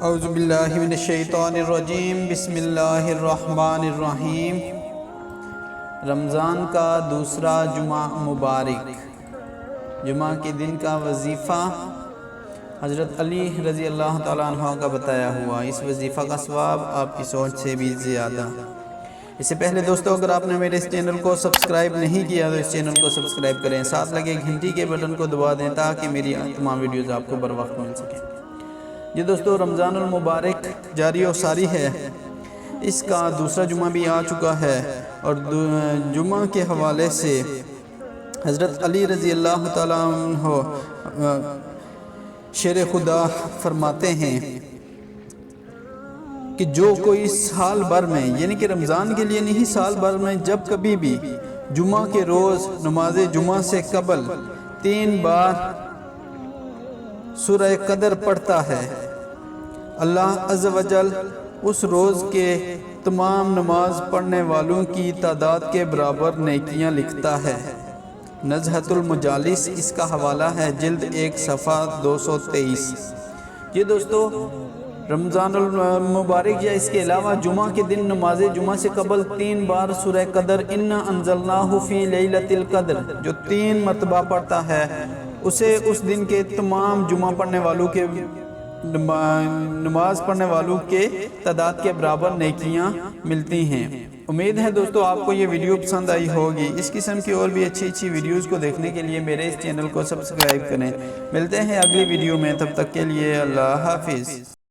اعوذ باللہ من الشیطان الرجیم، بسم اللہ الرحمن الرحیم۔ رمضان کا دوسرا جمعہ مبارک، جمعہ کے دن کا وظیفہ حضرت علی رضی اللہ تعالیٰ عنہ کا بتایا ہوا۔ اس وظیفہ کا ثواب آپ کی سوچ سے بھی زیادہ۔ اس سے پہلے دوستو، اگر آپ نے میرے اس چینل کو سبسکرائب نہیں کیا تو اس چینل کو سبسکرائب کریں، ساتھ لگے گھنٹی کے بٹن کو دبا دیں تاکہ میری تمام ویڈیوز آپ کو بر وقت مل سکیں۔ یہ دوستو، رمضان المبارک جاری و ساری ہے، اس کا دوسرا جمعہ بھی آ چکا ہے، اور جمعہ کے حوالے سے حضرت علی رضی اللہ تعالیٰ عنہ شیر خدا فرماتے ہیں کہ جو کوئی سال بھر میں، یعنی کہ رمضان کے لیے نہیں، سال بھر میں جب کبھی بھی جمعہ کے روز نماز جمعہ سے قبل 3 بار سورہ قدر پڑھتا ہے، اللہ عز و جل اس روز کے تمام نماز پڑھنے والوں کی تعداد کے برابر نیکیاں لکھتا ہے۔ نزہۃ المجالس اس کا حوالہ ہے، جلد 1 صفحہ 223۔ یہ دوستو، رمضان المبارک یا اس کے علاوہ جمعہ کے دن نماز جمعہ سے قبل 3 بار سورہ قدر انا انزلناہ فی لیلۃ القدر جو 3 مرتبہ پڑھتا ہے، اسے اس دن کے تمام جمعہ پڑھنے والوں کے نماز پڑھنے والوں کے تعداد کے برابر نیکیاں ملتی ہیں۔ امید ہے دوستو آپ کو یہ ویڈیو پسند آئی ہوگی۔ اس قسم کی اور بھی اچھی ویڈیوز کو دیکھنے کے لیے میرے اس چینل کو سبسکرائب کریں۔ ملتے ہیں اگلی ویڈیو میں، تب تک کے لیے اللہ حافظ۔